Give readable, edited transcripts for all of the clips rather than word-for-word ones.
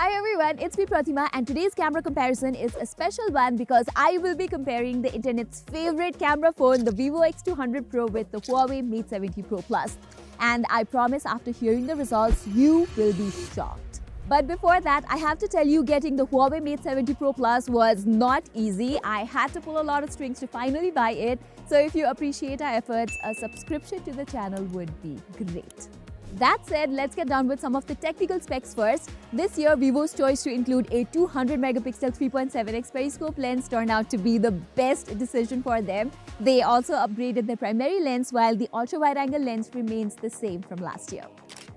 Hi everyone, it's me Pratima and today's camera comparison is a special one because I will be comparing the internet's favorite camera phone, the Vivo X200 Pro with the Huawei Mate 70 Pro Plus. And I promise after hearing the results, you will be shocked. But before that, I have to tell you getting the Huawei Mate 70 Pro Plus was not easy. I had to pull a lot of strings to finally buy it. So if you appreciate our efforts, a subscription to the channel would be great. That said, let's get down with some of the technical specs first. This year, Vivo's choice to include a 200 megapixel 3.7x periscope lens turned out to be the best decision for them. They also upgraded their primary lens while the ultra-wide-angle lens remains the same from last year.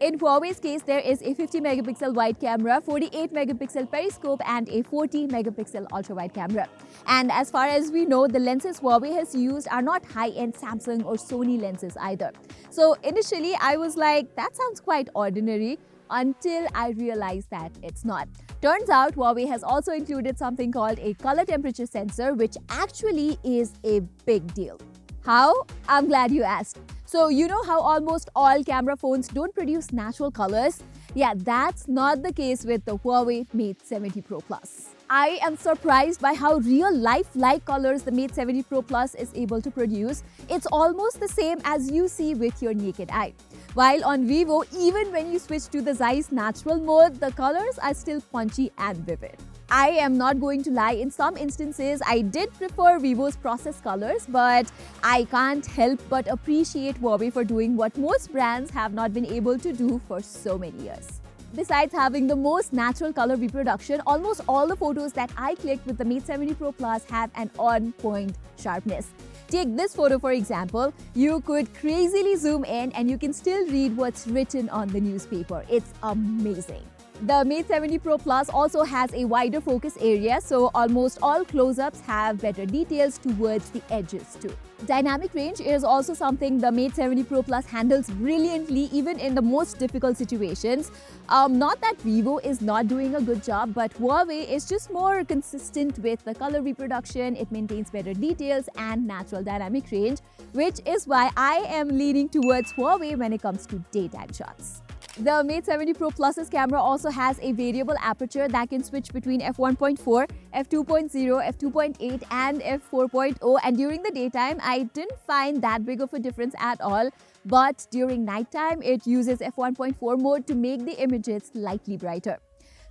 In Huawei's case, there is a 50 megapixel wide camera, 48 megapixel periscope and a 40 megapixel ultra-wide camera. And as far as we know, the lenses Huawei has used are not high-end Samsung or Sony lenses either. So initially, I was like, that sounds quite ordinary until I realized that it's not. Turns out, Huawei has also included something called a color temperature sensor, which actually is a big deal. How? I'm glad you asked. So you know how almost all camera phones don't produce natural colors? Yeah, that's not the case with the Huawei Mate 70 Pro Plus. I am surprised by how real-life-like colors the Mate 70 Pro Plus is able to produce. It's almost the same as you see with your naked eye. While on Vivo, even when you switch to the Zeiss natural mode, the colors are still punchy and vivid. I am not going to lie, in some instances, I did prefer Vivo's process colors, but I can't help but appreciate Huawei for doing what most brands have not been able to do for so many years. Besides having the most natural color reproduction, almost all the photos that I clicked with the Mate 70 Pro Plus have an on-point sharpness. Take this photo for example, you could crazily zoom in and you can still read what's written on the newspaper. It's amazing. The Mate 70 Pro Plus also has a wider focus area, so almost all close-ups have better details towards the edges too. Dynamic range is also something the Mate 70 Pro Plus handles brilliantly even in the most difficult situations. Not that Vivo is not doing a good job, but Huawei is just more consistent with the color reproduction, it maintains better details and natural dynamic range, which is why I am leaning towards Huawei when it comes to daytime shots. The Mate 70 Pro Plus's camera also has a variable aperture that can switch between f1.4, f2.0, f2.8 and f4.0, and during the daytime I didn't find that big of a difference at all, but during nighttime it uses f1.4 mode to make the images slightly brighter.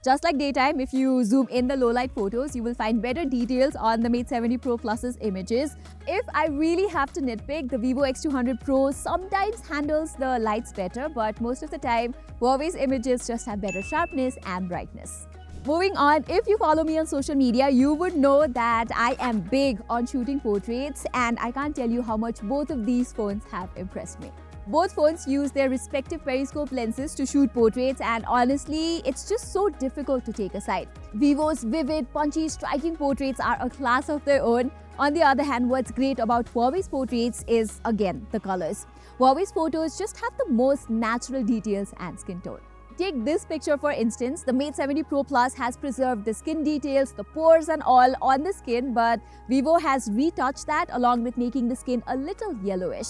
Just like daytime, if you zoom in the low-light photos, you will find better details on the Mate 70 Pro Plus's images. If I really have to nitpick, the Vivo X200 Pro sometimes handles the lights better, but most of the time, Huawei's images just have better sharpness and brightness. Moving on, if you follow me on social media, you would know that I am big on shooting portraits, and I can't tell you how much both of these phones have impressed me. Both phones use their respective periscope lenses to shoot portraits, and honestly, it's just so difficult to take aside. Vivo's vivid, punchy, striking portraits are a class of their own. On the other hand, what's great about Huawei's portraits is, again, the colors. Huawei's photos just have the most natural details and skin tone. Take this picture for instance, the Mate 70 Pro Plus has preserved the skin details, the pores and all on the skin, but Vivo has retouched that along with making the skin a little yellowish.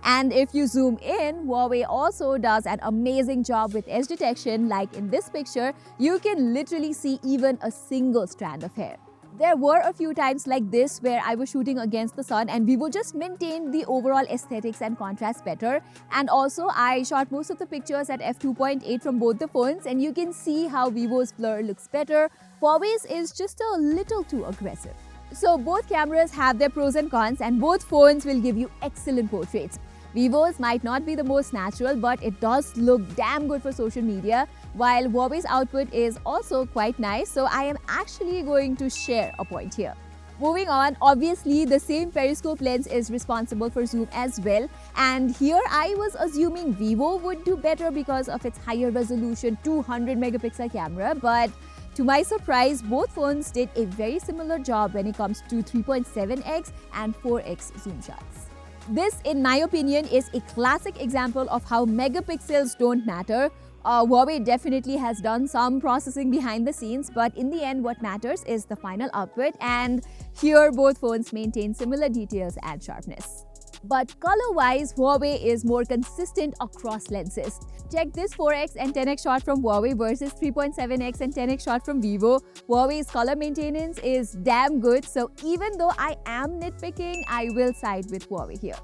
And if you zoom in, Huawei also does an amazing job with edge detection. Like in this picture, you can literally see even a single strand of hair. There were a few times like this where I was shooting against the sun and Vivo just maintained the overall aesthetics and contrast better. And also, I shot most of the pictures at f2.8 from both the phones and you can see how Vivo's blur looks better. Huawei's is just a little too aggressive. So both cameras have their pros and cons and both phones will give you excellent portraits. Vivo's might not be the most natural, but it does look damn good for social media, while Huawei's output is also quite nice, so I am actually going to share a point here. Moving on, obviously the same periscope lens is responsible for zoom as well, and here I was assuming Vivo would do better because of its higher resolution 200 megapixel camera, but to my surprise, both phones did a very similar job when it comes to 3.7x and 4x zoom shots. This, in my opinion, is a classic example of how megapixels don't matter. Huawei definitely has done some processing behind the scenes, but in the end, what matters is the final output, and here both phones maintain similar details and sharpness. But color-wise, Huawei is more consistent across lenses. Check this 4x and 10x shot from Huawei versus 3.7x and 10x shot from Vivo. Huawei's color maintenance is damn good, so even though I am nitpicking, I will side with Huawei here.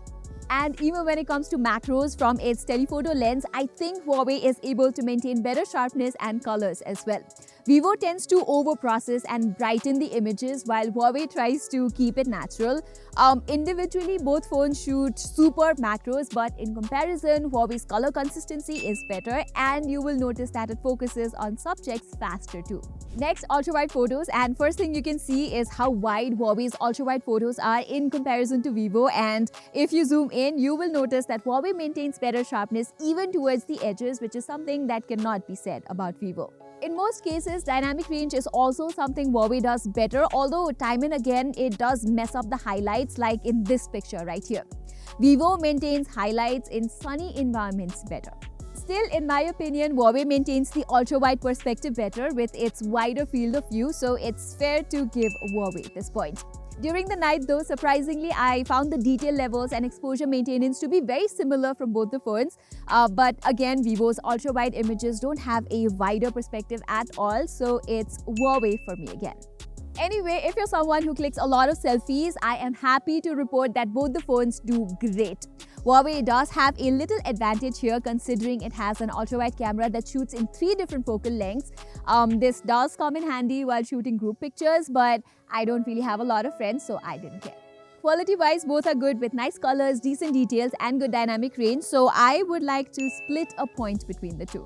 And even when it comes to macros from its telephoto lens, I think Huawei is able to maintain better sharpness and colors as well. Vivo tends to overprocess and brighten the images while Huawei tries to keep it natural. Individually, both phones shoot superb macros, but in comparison, Huawei's color consistency is better, and you will notice that it focuses on subjects faster too. Next, ultra-wide photos, and first thing you can see is how wide Huawei's ultra-wide photos are in comparison to Vivo, and if you zoom in, you will notice that Huawei maintains better sharpness even towards the edges, which is something that cannot be said about Vivo. In most cases, dynamic range is also something Huawei does better, although time and again it does mess up the highlights, like in this picture right here. Vivo maintains highlights in sunny environments better. Still, in my opinion, Huawei maintains the ultra-wide perspective better with its wider field of view, so it's fair to give Huawei this point. During the night though, surprisingly, I found the detail levels and exposure maintenance to be very similar from both the phones. But again, Vivo's ultra-wide images don't have a wider perspective at all, so it's Huawei for me again. Anyway, if you're someone who clicks a lot of selfies, I am happy to report that both the phones do great. Huawei does have a little advantage here considering it has an ultra-wide camera that shoots in 3 different focal lengths. This does come in handy while shooting group pictures, but I don't really have a lot of friends, so I didn't care. Quality-wise, both are good with nice colors, decent details, and good dynamic range, so I would like to split a point between the two.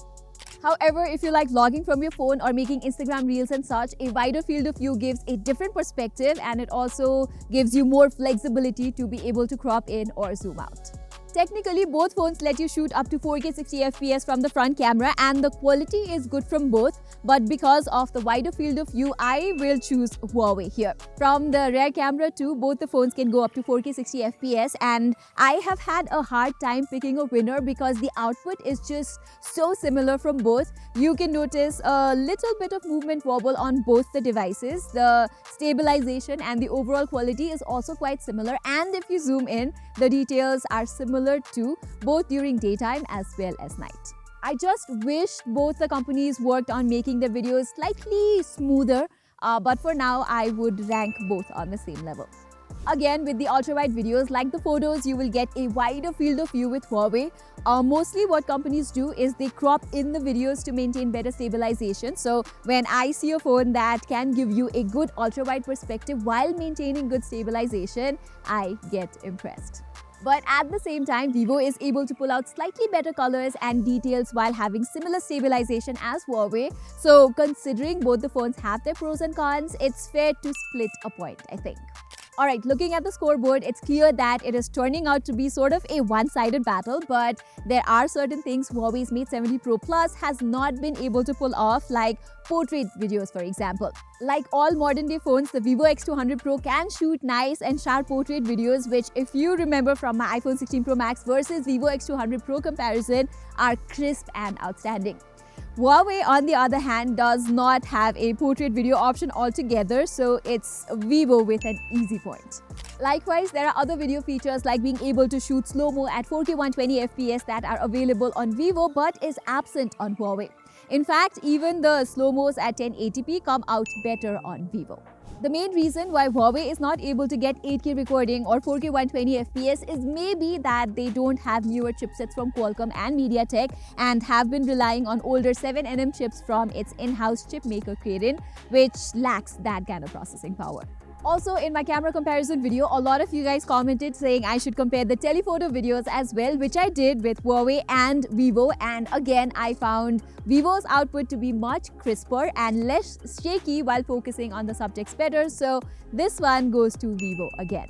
However, if you like vlogging from your phone or making Instagram reels and such, a wider field of view gives a different perspective, and it also gives you more flexibility to be able to crop in or zoom out. Technically, both phones let you shoot up to 4K 60fps from the front camera, and the quality is good from both, but because of the wider field of view, I will choose Huawei here. From the rear camera too, both the phones can go up to 4K 60fps, and I have had a hard time picking a winner because the output is just so similar from both. You can notice a little bit of movement wobble on both the devices. The stabilization and the overall quality is also quite similar, and if you zoom in, the details are similar too, both during daytime as well as night. I just wish both the companies worked on making their videos slightly smoother, but for now I would rank both on the same level. Again, with the ultra-wide videos, like the photos, you will get a wider field of view with Huawei. Mostly what companies do is they crop in the videos to maintain better stabilization. So when I see a phone that can give you a good ultra-wide perspective while maintaining good stabilization, I get impressed. But at the same time, Vivo is able to pull out slightly better colors and details while having similar stabilization as Huawei. So considering both the phones have their pros and cons, it's fair to split a point, I think. Alright, looking at the scoreboard, it's clear that it is turning out to be sort of a one-sided battle, but there are certain things Huawei's Mate 70 Pro Plus has not been able to pull off, like portrait videos, for example. Like all modern-day phones, the Vivo X200 Pro can shoot nice and sharp portrait videos, which, if you remember from my iPhone 16 Pro Max versus Vivo X200 Pro comparison, are crisp and outstanding. Huawei, on the other hand, does not have a portrait video option altogether, so it's Vivo with an easy point. Likewise, there are other video features like being able to shoot slow-mo at 4K 120fps that are available on Vivo but is absent on Huawei. In fact, even the slow-mos at 1080p come out better on Vivo. The main reason why Huawei is not able to get 8K recording or 4K 120fps is maybe that they don't have newer chipsets from Qualcomm and MediaTek and have been relying on older 7nm chips from its in-house chip maker Kirin, which lacks that kind of processing power. Also, in my camera comparison video, a lot of you guys commented saying I should compare the telephoto videos as well, which I did with Huawei and Vivo, and again I found Vivo's output to be much crisper and less shaky while focusing on the subjects better, so this one goes to Vivo again.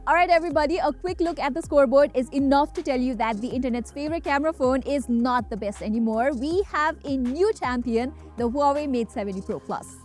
Alright everybody, a quick look at the scoreboard is enough to tell you that the internet's favorite camera phone is not the best anymore. We have a new champion, the Huawei Mate 70 Pro Plus.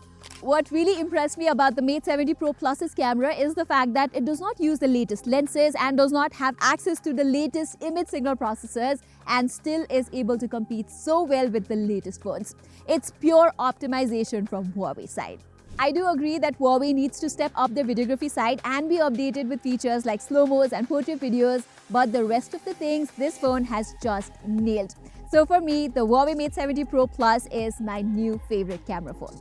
What really impressed me about the Mate 70 Pro Plus's camera is the fact that it does not use the latest lenses and does not have access to the latest image signal processors and still is able to compete so well with the latest phones. It's pure optimization from Huawei's side. I do agree that Huawei needs to step up their videography side and be updated with features like slow-mos and portrait videos, but the rest of the things this phone has just nailed. So for me, the Huawei Mate 70 Pro Plus is my new favorite camera phone.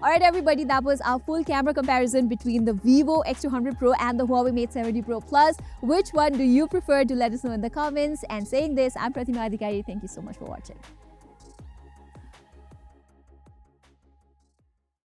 Alright everybody, that was our full camera comparison between the Vivo X200 Pro and the Huawei Mate 70 Pro Plus. Which one do you prefer? Do let us know in the comments. And saying this, I'm Pratima. Thank you so much for watching.